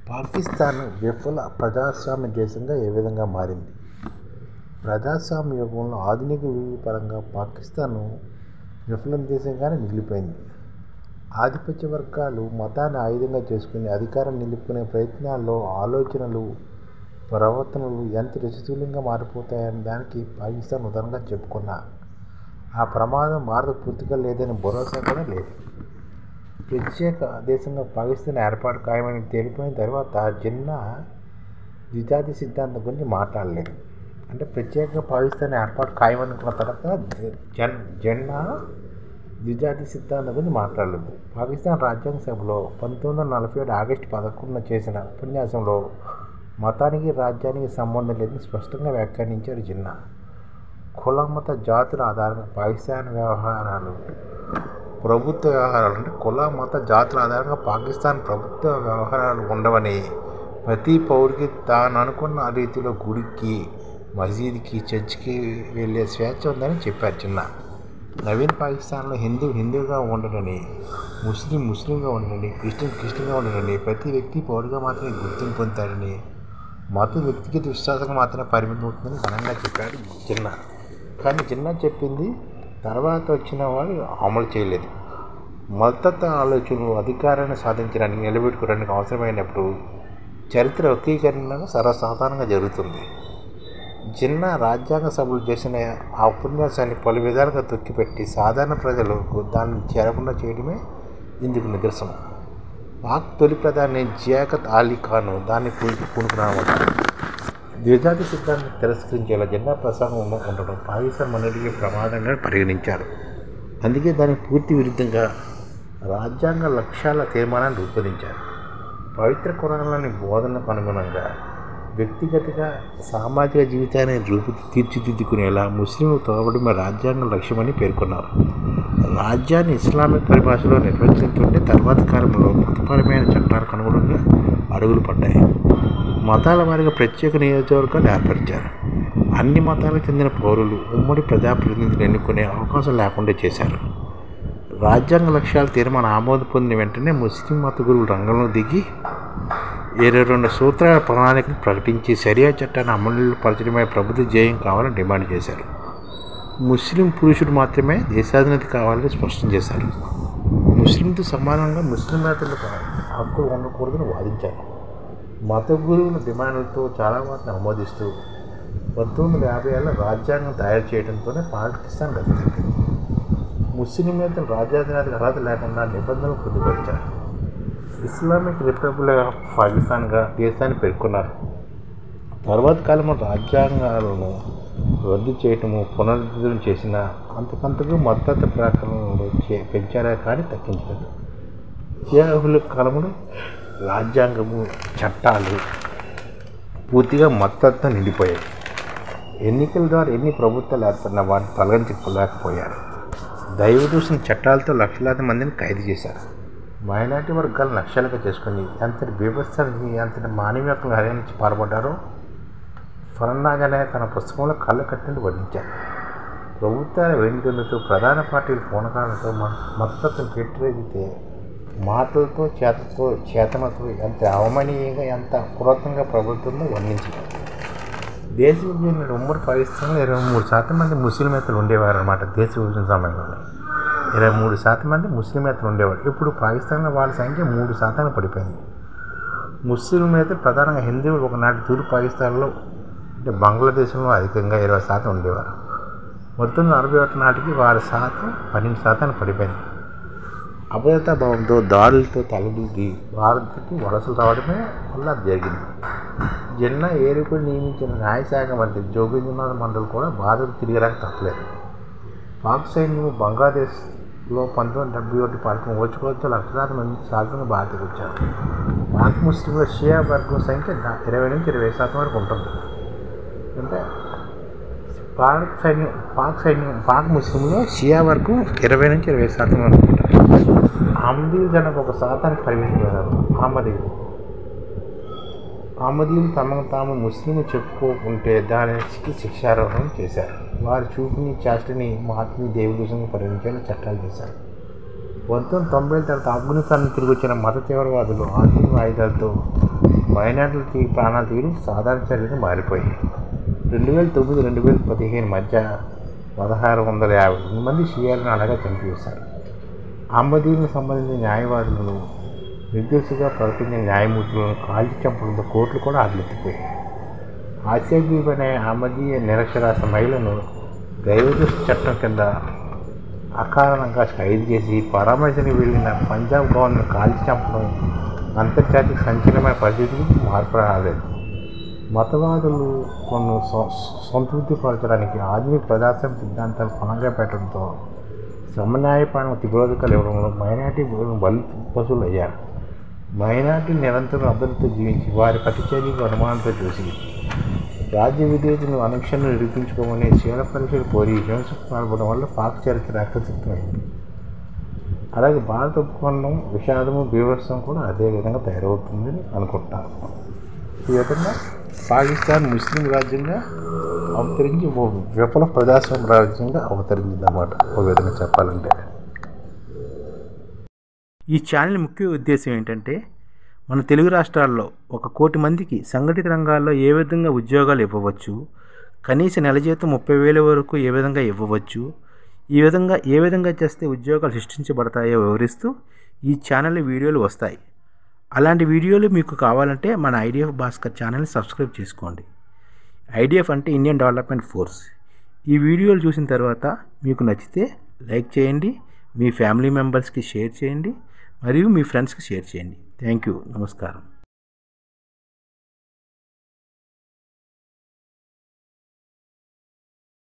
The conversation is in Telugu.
పాకిస్తాన్ విఫల ప్రజాస్వామ్య దేశంగా ఏ విధంగా మారింది? ప్రజాస్వామ్య యుగంలో ఆధునిక పరంగా పాకిస్తాన్ విఫలం దేశంగానే మిగిలిపోయింది. ఆధిపత్య వర్గాలు మతాన్ని ఆయుధంగా చేసుకుని అధికారం నిలుపుకునే ప్రయత్నాల్లో ఆలోచనలు, ప్రవర్తనలు ఎంత రుచిశూలంగా మారిపోతాయనే దానికి పాకిస్తాన్ ఉదాహరణగా చెప్పుకున్నా ఆ ప్రమాదం భారత పూర్తిగా లేదని భరోసా కూడా లేదు. ప్రత్యేక దేశంగా పాకిస్తాన్ ఏర్పాటు ఖాయమని తేలిపోయిన తర్వాత జిన్నా ద్విజాతి సిద్ధాంతం గురించి మాట్లాడలేదు. అంటే ప్రత్యేక పాకిస్తాన్ ఏర్పాటు ఖాయమనుకున్న తర్వాత జిన్నా ద్విజాతి సిద్ధాంతం గురించి మాట్లాడలేదు. పాకిస్తాన్ రాజ్యాంగ సభలో 1947 ఆగస్టు 11న చేసిన ఉపన్యాసంలో మతానికి రాజ్యానికి సంబంధం లేదని స్పష్టంగా వ్యాఖ్యానించారు జిన్నా. కుల మత జాతుల ఆధారంగా పాకిస్తాన్ ప్రభుత్వ వ్యవహారాలు అంటే కుల మత జాతుల ఆధారంగా పాకిస్తాన్ ప్రభుత్వ వ్యవహారాలు ఉండవని, ప్రతి పౌరుడికి తాను అనుకున్న రీతిలో గుడికి, మసీదుకి, చర్చికి వెళ్ళే స్వేచ్ఛ ఉందని చెప్పారు జిన్నా. నవీన్ పాకిస్తాన్లో హిందూగా ఉండడని, ముస్లింగా ఉండడని, క్రిస్టియన్గా ఉండడని, ప్రతి వ్యక్తి పౌరుడిగా మాత్రమే గుర్తింపు పొందుతాడని, మతం వ్యక్తిగత విశ్వాసంగా మాత్రమే పరిమితం అవుతుందని ఘనంగా చెప్పాడు జిన్నా. కానీ జిన్నా చెప్పింది తర్వాత వచ్చిన వాడు అమలు చేయలేదు. మతతత్వ ఆలోచనలు అధికారాన్ని సాధించడానికి నిలబెట్టుకోవడానికి అవసరమైనప్పుడు చరిత్ర వక్రీకరణ సర్వసాధారణంగా జరుగుతుంది. జిన్నా రాజ్యాంగ సభలు చేసిన ఆ ఉపన్యాసాన్ని పలు విధాలుగా తొక్కిపెట్టి సాధారణ ప్రజలకు దాన్ని చేరకుండా చేయడమే ఇందుకు నిదర్శనం. పాక్ తొలి ప్రధాని జియాఖత్ అలీ ఖాన్ దాన్ని పూనుకున్నామన్నారు. ద్విజాతి సిద్ధాన్ని తిరస్కరించేలా జిన్నా ప్రసంగం ఉండడం పాకిస్తాన్ మనుగడకి ప్రమాదంగా పరిగణించారు. అందుకే దానికి పూర్తి విరుద్ధంగా రాజ్యాంగ లక్ష్యాల తీర్మానాన్ని రూపొందించారు. పవిత్ర ఖురాన్లోని బోధనలకు అనుగుణంగా వ్యక్తిగతంగా సామాజిక జీవితాన్ని తీర్చిదిద్దుకునేలా ముస్లింలు తోడవడమే రాజ్యాంగ లక్ష్యమని పేర్కొన్నారు. రాజ్యాన్ని ఇస్లామిక్ పరిభాషలో నిర్వచించుంటే తర్వాతి కాలంలో మతపరమైన చట్టాలకు అనుగుణంగా అడుగులు పడ్డాయి. మతాల వారిగా ప్రత్యేక నియోజకవర్గాలు ఏర్పరిచారు. అన్ని మతాలకు చెందిన పౌరులు ఉమ్మడి ప్రజాప్రతినిధులు ఎన్నుకునే అవకాశం లేకుండా చేశారు. రాజ్యాంగ లక్ష్యాల తీర్మానం ఆమోదం పొందిన వెంటనే ముస్లిం మత గురువులు రంగంలో దిగి 22 సూత్రాల ప్రణాళికను ప్రకటించి షరియా చట్టాన్ని అమలు పరచడమే ప్రభుత్వ ధ్యేయం కావాలని డిమాండ్ చేశారు. ముస్లిం పురుషుడు మాత్రమే దేశాధినేత కావాలని స్పష్టం చేశారు. ముస్లింతో సమానంగా ముస్లిమేతరులకు హక్కులు ఉండకూడదని వాదించారు. మత గురువుల డిమాండ్లతో చాలా వాటిని ఆమోదిస్తూ 1950 రాజ్యాంగం తయారు చేయడంతోనే పాకిస్తాన్ గతించింది. ముస్లిమేతలు రాజ్యాధినేతకు అర్హత లేకుండా నిబంధనలు పొందుపరిచారు. ఇస్లామిక్ రిపబ్లిక్ ఆఫ్ పాకిస్తాన్గా దేశాన్ని పేర్కొన్నారు. తర్వాత కాలంలో రాజ్యాంగాలను రద్దు చేయటము, పునరుద్ధరణ చేసిన అంతకంతకు మద్దతు ప్రకటనలు పెంచారే కానీ తగ్గించలేదు. జియాహుల్ కాలంలో రాజ్యాంగము, చట్టాలు పూర్తిగా మద్దతుతో నిండిపోయాయి. ఎన్నికల ద్వారా ఎన్ని ప్రభుత్వాలు ఏర్పడినా వాటిని తొలగించలేకపోయారు. దైవదూషణ చట్టాలతో లక్షలాది మందిని ఖైదు చేశారు. మైనార్టీ వర్గాలను లక్ష్యాలుగా చేసుకుని ఎంతటి బీభత్సాన్ని, ఎంతటి మానవీయతను హరించి పాల్పడ్డారో ఫర్నాగానే తన పుస్తకంలో కళ్ళ కట్టినట్టు వర్ణించారు. ప్రభుత్వాల వెనుకలతో, ప్రధాన పార్టీల పూనకాలతో మద్దతును పెట్టితే మాటలతో, చేతనతో ఎంత అవమానీయంగా, ఎంత క్రూరంగా ప్రభుత్వంలో వర్ణించారు. దేశ విభజన ఉమ్మడి పాకిస్తాన్లో 23% మంది ముస్లిమేతలు ఉండేవారు అన్నమాట. దేశ విభజన సమయంలో 23% మంది ముస్లిమేతలు ఉండేవారు. ఇప్పుడు పాకిస్తాన్లో వాళ్ళ సంఖ్య 3% పడిపోయింది. ముస్లిమేతలు ప్రధానంగా హిందువులు ఒకనాటి తూర్పు పాకిస్తాన్లో అంటే బంగ్లాదేశ్లో అధికంగా 20% ఉండేవారు. 1941 నాటికి వారి శాతం 12% పడిపోయింది. అభద్రతా భావంతో దాడులతో తలదూగి భారత్కి వలసలు రావడమే వల్ల జరిగింది. జిన్నా ఏరుకుని నియమించిన న్యాయశాఖ మంత్రి జోగేంద్రనాథ్ మండల్ కూడా భారత్ తిరిగి రాక తప్పలేదు. పాక్ సైన్యం బంగ్లాదేశ్లో 1971 పాలన ఓచుకోవచ్చో లక్షలాది మంది శాసనంగా భారత్కి వచ్చారు. పాక్ ముస్లింల షియా వర్గం సంఖ్య 20-20% వరకు ఉంటుంది. అంటే పాక్ ముస్లింలో షియా వర్గం 20-20% వరకు ఉంటుంది. అహ్మదీలు జనకు 1% పరిమితమయ్యారు. అహ్మదీలు తమను తాము ముస్లింలు చెప్పుకోకుంటే దానికి శిక్షార్హం చేశారు. వారి చూపుని, చేష్టని మహాత్మీ దేవదూషణగా పరిగణించేలా చట్టాలు చేశారు. 1990 తర్వాత ఆఫ్ఘనిస్తాన్ తిరిగి వచ్చిన మత తీవ్రవాదులు ఆధునిక ఆయుధాలతో మైనార్టీల ప్రాణాల తీరు సాధారణ చర్యగా మారిపోయాయి. 2009-2015 మధ్య 1652 మంది షియాలను అలాగే చంపివేశారు. అహ్మదీలకు సంబంధించిన న్యాయవాదులను, నిర్దోషిగా ప్రకటించిన న్యాయమూర్తులను కాల్చి చంపడంతో కోర్టులు కూడా ఆటలెత్తిపోయాయి. ఆసియాద్వీప్ అనే అహ్మదీయ నిరక్షరాస్య మహిళను దైవదూష చట్టం కింద అకారణంగా ఖైదు చేసి పరామర్శకు వెళ్ళిన పంజాబ్ గవర్నర్ కాల్చి చంపడం అంతర్జాతీయ సంచలనమైన పరిస్థితికి మార్పు రాలేదు. మతవాదులు కొన్ని సంతృప్తిపరచడానికి ఆధునిక ప్రజాస్వామ్య సిద్ధాంతాలు ఫలంగా పెట్టడంతో సమన్యాయపాలన తిరోధకాలు ఇవ్వడంలో మైనార్టీ బలి పశువులు అయ్యారు. మైనార్టీలు నిరంతరం అభివృద్ధితో జీవించి వారి ప్రతిచర్యకు అనుమానంతో చూసి రాజ్య విధేయతను అనుక్షణం నిరూపించుకోమని శీల పరీక్షలు కోరి హింసకు పాల్పడడం వల్ల పాక్ చరిత్ర ఆకర్షితమైంది. అలాగే భారత ఉపఖండం విషాదము బీభత్సం కూడా అదే విధంగా తయారవుతుందని అనుకుంటాను. ఈ విధంగా పాకిస్తాన్ ముస్లిం రాజ్యంగా అవతరించి ఓ విఫల ప్రజాస్వామ్య రాజ్యంగా అవతరించిందన్నమాట ఒక విధంగా చెప్పాలంటే. ఈ ఛానల్ ముఖ్య ఉద్దేశం ఏంటంటే మన తెలుగు రాష్ట్రాల్లో 1 కోటి మందికి సంఘటిత రంగాల్లో ఏ విధంగా ఉద్యోగాలు ఇవ్వవచ్చు, కనీస నెల జీతం 30,000 వరకు ఏ విధంగా ఇవ్వవచ్చు, ఏ విధంగా చేస్తే ఉద్యోగాలు సృష్టించబడతాయో వివరిస్తూ ఈ ఛానల్లో వీడియోలు వస్తాయి. అలాంటి వీడియోలు మీకు కావాలంటే మన ఐడిఎఫ్ భాస్కర్ ఛానల్ని సబ్స్క్రైబ్ చేసుకోండి. ఐడిఎఫ్ అంటే ఇండియన్ డెవలప్మెంట్ ఫోర్స్. ఈ వీడియోలు చూసిన తర్వాత మీకు నచ్చితే లైక్ చేయండి, మీ ఫ్యామిలీ మెంబర్స్కి షేర్ చేయండి, మరియు మీ ఫ్రెండ్స్కి షేర్ చేయండి. Thank you. నమస్కారం.